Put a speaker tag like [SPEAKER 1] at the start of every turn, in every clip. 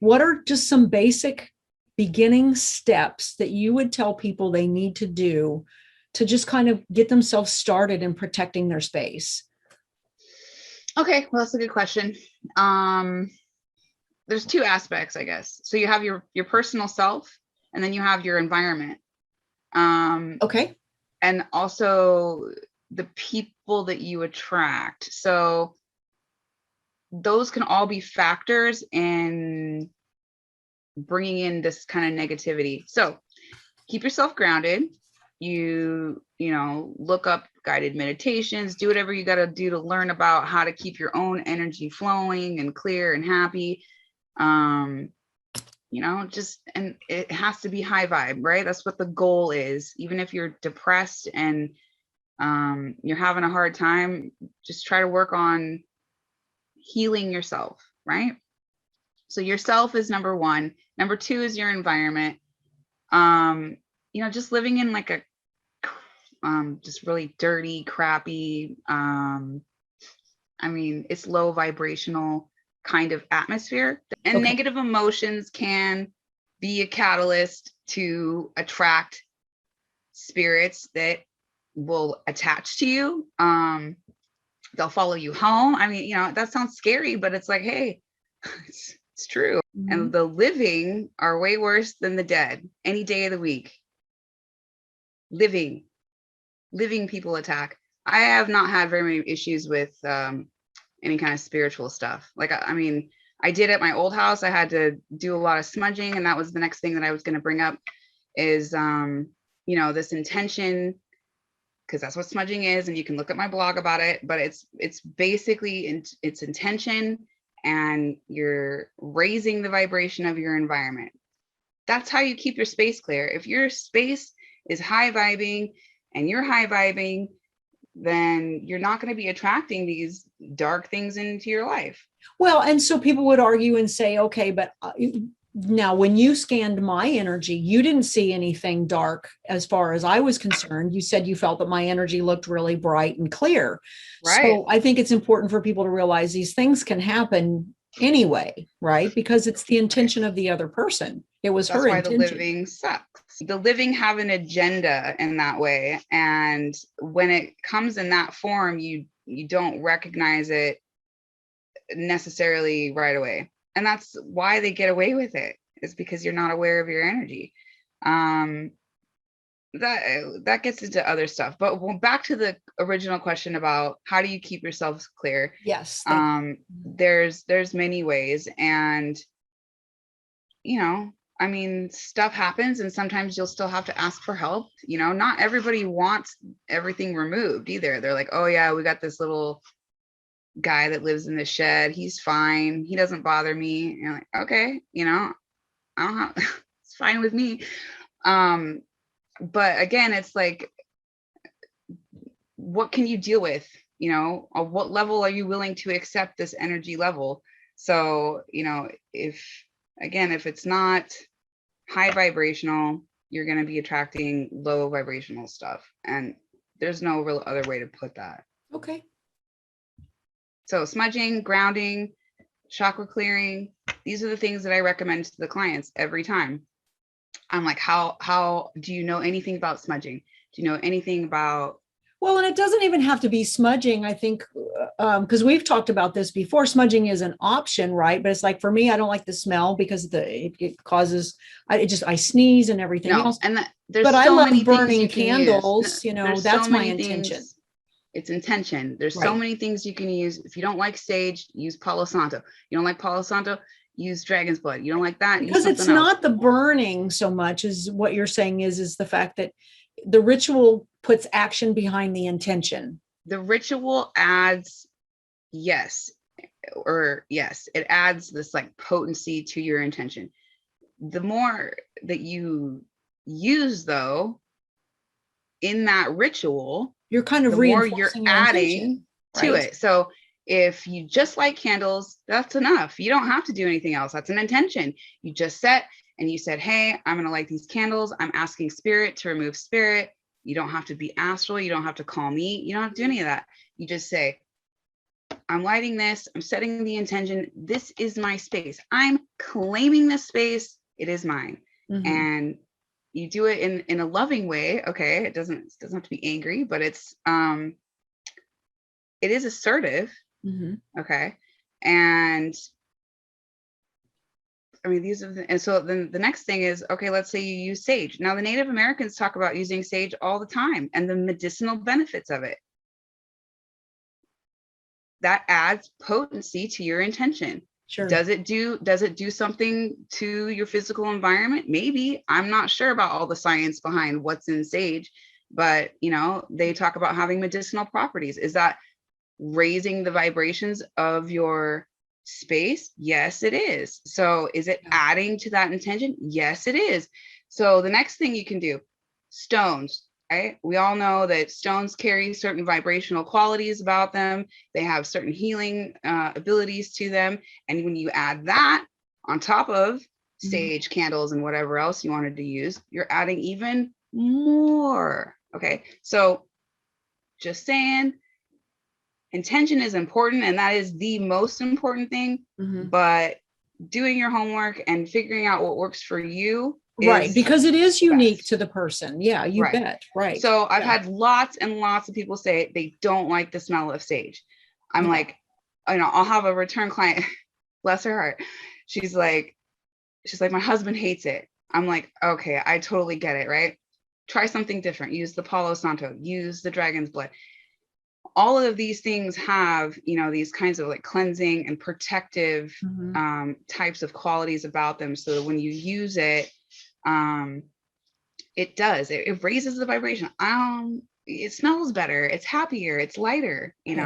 [SPEAKER 1] what are just some basic beginning steps that you would tell people they need to do to just kind of get themselves started in protecting their space?
[SPEAKER 2] Okay, well, that's a good question. Um, there's two aspects, I guess. So you have your personal self, and then you have your environment.
[SPEAKER 1] Okay.
[SPEAKER 2] And also the people that you attract. So those can all be factors in bringing in this kind of negativity. So keep yourself grounded. You look up guided meditations, do whatever you got to do to learn about how to keep your own energy flowing and clear and happy. And it has to be high vibe, right? That's what the goal is. Even if you're depressed and you're having a hard time, just try to work on healing yourself, right? So yourself is number one. Number two is your environment. Just living in like a just really dirty, crappy, it's low vibrational kind of atmosphere. And
[SPEAKER 1] Okay.
[SPEAKER 2] negative emotions can be a catalyst to attract spirits that will attach to you. They'll follow you home. That sounds scary, but it's like, hey, it's true.
[SPEAKER 1] Mm-hmm.
[SPEAKER 2] And the living are way worse than the dead any day of the week. Living people attack. I have not had very many issues with any kind of spiritual stuff. Like, I did at my old house. I had to do a lot of smudging, and that was the next thing that I was going to bring up is, this intention, because that's what smudging is, and you can look at my blog about it. But it's basically it's intention, and you're raising the vibration of your environment. That's how you keep your space clear. If your space is high vibing and you're high vibing, then you're not going to be attracting these dark things into your life.
[SPEAKER 1] Well, and so people would argue and say, okay, but now when you scanned my energy, you didn't see anything dark as far as I was concerned. You said you felt that my energy looked really bright and clear.
[SPEAKER 2] Right.
[SPEAKER 1] So I think it's important for people to realize these things can happen anyway, right? Because it's the intention of the other person. It was
[SPEAKER 2] That's
[SPEAKER 1] her
[SPEAKER 2] why
[SPEAKER 1] intention.
[SPEAKER 2] The living sucks. The living have an agenda in that way. And when it comes in that form, you don't recognize it necessarily right away. And that's why they get away with it, is because you're not aware of your energy. That gets into other stuff. But back to the original question about how do you keep yourselves clear?
[SPEAKER 1] Yes.
[SPEAKER 2] There's many ways. And stuff happens, and sometimes you'll still have to ask for help. Not everybody wants everything removed either. They're like, oh yeah, we got this little guy that lives in the shed. He's fine. He doesn't bother me. And you're like, okay, I don't have, it's fine with me. But again, it's like, what can you deal with? On what level are you willing to accept this energy level? So, if it's not high vibrational, you're going to be attracting low vibrational stuff. And there's no real other way to put that.
[SPEAKER 1] Okay.
[SPEAKER 2] So smudging, grounding, chakra clearing, these are the things that I recommend to the clients every time. I'm like, how do you know anything about smudging? Do you know anything about?
[SPEAKER 1] Well, and it doesn't even have to be smudging. I think, because we've talked about this before, smudging is an option, right? But it's like, for me, I don't like the smell because it causes, I sneeze and everything else.
[SPEAKER 2] And
[SPEAKER 1] but I love burning candles. That's my intention.
[SPEAKER 2] It's intention. There's so many things you can use. If you don't like sage, use Palo Santo. You don't like Palo Santo, use dragon's blood. You don't like that,
[SPEAKER 1] because it's not the burning so much as what you're saying is the fact that the ritual puts action behind the intention.
[SPEAKER 2] The ritual adds, it adds this like potency to your intention. The more that you use, though, in that ritual,
[SPEAKER 1] you're kind of
[SPEAKER 2] the more you're adding to it. So if you just like candles, that's enough. You don't have to do anything else. That's an intention. You just set and you said, hey, I'm going to light these candles. I'm asking spirit to remove spirit. You don't have to be astral. You don't have to call me. You don't have to do any of that. You just say, I'm lighting this, I'm setting the intention. This is my space. I'm claiming this space. It is mine.
[SPEAKER 1] Mm-hmm.
[SPEAKER 2] And you do it in a loving way. Okay. It doesn't have to be angry, but it is assertive.
[SPEAKER 1] Mm-hmm.
[SPEAKER 2] Okay. And I mean, and so then the next thing is, okay, let's say you use sage. Now, the Native Americans talk about using sage all the time and the medicinal benefits of it. That adds potency to your intention.
[SPEAKER 1] Sure.
[SPEAKER 2] Does it do something to your physical environment? Maybe. I'm not sure about all the science behind what's in sage, but they talk about having medicinal properties. Is that raising the vibrations of your space? Yes, it is. So is it adding to that intention? Yes, it is. So the next thing you can do, stones, right? We all know that stones carry certain vibrational qualities about them. They have certain healing abilities to them. And when you add that on top of sage candles and whatever else you wanted to use, you're adding even more. Okay. So just saying, intention is important, and that is the most important thing. But doing your homework and figuring out what works for you,
[SPEAKER 1] right, because it is unique
[SPEAKER 2] best
[SPEAKER 1] to the person. Yeah, you bet. Right.
[SPEAKER 2] So I've had lots and lots of people say they don't like the smell of sage. I'm like, I'll have a return client, bless her heart. She's like, my husband hates it. I'm like, okay, I totally get it, right? Try something different. Use the Palo Santo, use the dragon's blood. All of these things have, these kinds of like cleansing and protective types of qualities about them. So that when you use it, it raises the vibration. It smells better. It's happier. It's lighter, you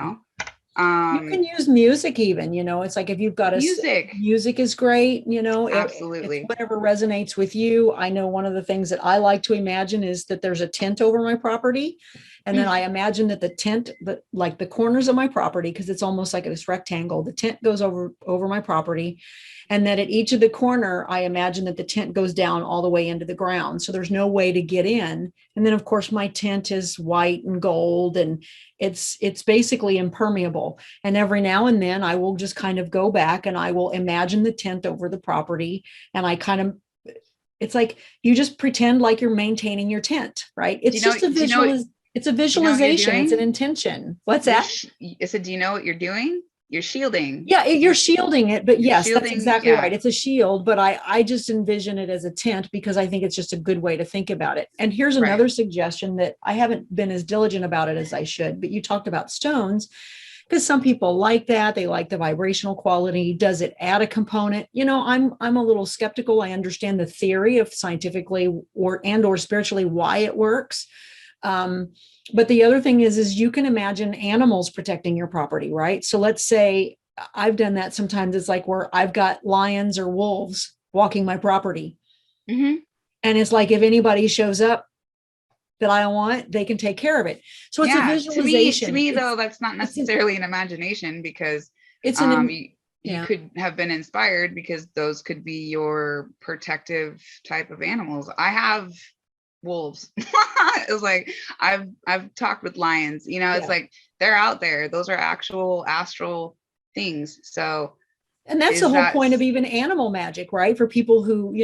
[SPEAKER 1] can use music even, it's like if you've got music is great,
[SPEAKER 2] absolutely.
[SPEAKER 1] It's whatever resonates with you. I know one of the things that I like to imagine is that there's a tent over my property. And then I imagine that the tent, like the corners of my property, because it's almost like this rectangle, the tent goes over my property. And that at each of the corner, I imagine that the tent goes down all the way into the ground. So there's no way to get in. And then of course my tent is white and gold, and it's basically impermeable. And every now and then I will just kind of go back and I will imagine the tent over the property. And it's like, you just pretend like you're maintaining your tent, right? It's just a visual. It's a visualization. It's an intention. What's that?
[SPEAKER 2] I said, do you know what you're doing? You're shielding.
[SPEAKER 1] Yeah, you're shielding it. But yes, that's exactly right. It's a shield, but I just envision it as a tent because I think it's just a good way to think about it. And here's another suggestion that I haven't been as diligent about it as I should, but you talked about stones because some people like that. They like the vibrational quality. Does it add a component? I'm a little skeptical. I understand the theory of scientifically or spiritually why it works. But the other thing is you can imagine animals protecting your property, right? So let's say I've done that sometimes. It's like where I've got lions or wolves walking my property. And it's like, if anybody shows up that I don't want, they can take care of it. So it's a visualization.
[SPEAKER 2] To me though, that's not necessarily an imagination, because it's you could have been inspired because those could be your protective type of animals. I have wolves. It's like I've talked with lions, it's like they're out there. Those are actual astral things. So,
[SPEAKER 1] and that's the whole point of even animal magic, right? For people who,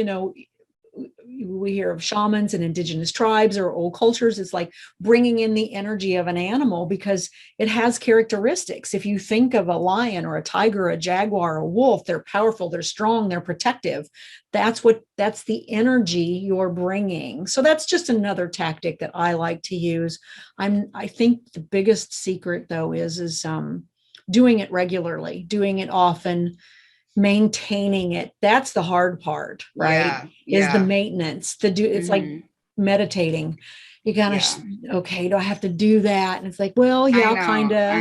[SPEAKER 1] we hear of shamans and indigenous tribes or old cultures. It's like bringing in the energy of an animal because it has characteristics. If you think of a lion or a tiger, a jaguar, a wolf, they're powerful, they're strong, they're protective. That's the energy you're bringing. So that's just another tactic that I like to use. I think the biggest secret though is doing it regularly, doing it often, maintaining it. That's the hard part, right? Is the maintenance. It's like meditating. You kind of, okay, do I have to do that? And it's like, well, yeah, kind of.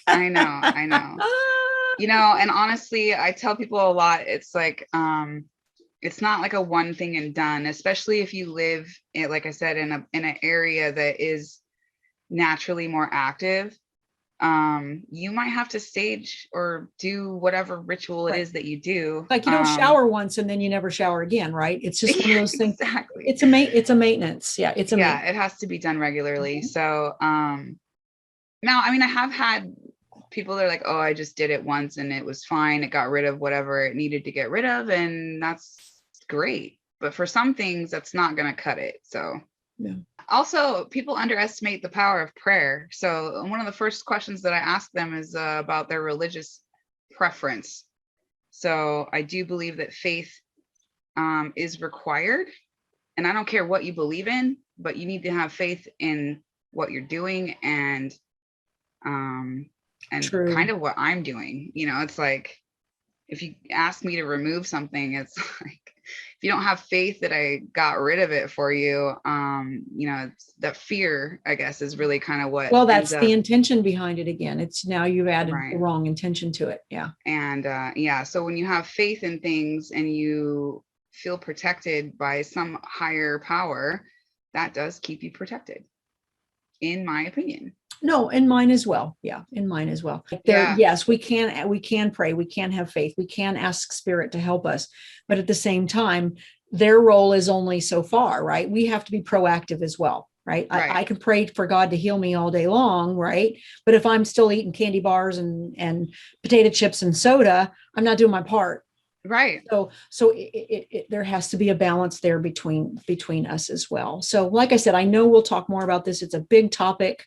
[SPEAKER 2] I know. And honestly, I tell people a lot, it's like, it's not like a one thing and done, especially if you live in, like I said, in an area that is naturally more active. You might have to stage or do whatever ritual it is that you do.
[SPEAKER 1] Like you don't shower once and then you never shower again, right? It's just one of those things.
[SPEAKER 2] Exactly.
[SPEAKER 1] It's a maintenance. Yeah. It has
[SPEAKER 2] to be done regularly. So, now, I mean, I have had people are like, oh, I just did it once and it was fine. It got rid of whatever it needed to get rid of. And that's great. But for some things, that's not going to cut it. So,
[SPEAKER 1] Yeah.
[SPEAKER 2] Also, people underestimate the power of prayer. So, one of the first questions that I ask them is about their religious preference. So, I do believe that faith is required. And I don't care what you believe in, but you need to have faith in what you're doing and
[SPEAKER 1] True.
[SPEAKER 2] kind of what I'm doing. You know, it's like if you ask me to remove something, it's like if you don't have faith that I got rid of it for you, you know, it's that fear, I guess, is really kind of what
[SPEAKER 1] Well,
[SPEAKER 2] ends
[SPEAKER 1] that's the
[SPEAKER 2] up
[SPEAKER 1] intention behind it again. It's now you've added the
[SPEAKER 2] right.
[SPEAKER 1] wrong intention to it. Yeah.
[SPEAKER 2] And yeah, so when you have faith in things and you feel protected by some higher power, that does keep you protected, in my opinion.
[SPEAKER 1] No, in mine as well. Yeah, in mine as well. There,
[SPEAKER 2] Yeah.
[SPEAKER 1] yes, we can pray, we can have faith, we can ask spirit to help us, but at the same time, their role is only so far, right? We have to be proactive as well, right? I,
[SPEAKER 2] Right.
[SPEAKER 1] I can pray for God to heal me all day long, right? But if I'm still eating candy bars and potato chips and soda, I'm not doing my part.
[SPEAKER 2] Right.
[SPEAKER 1] So there has to be a balance there between us as well. So like I said, I know we'll talk more about this. It's a big topic.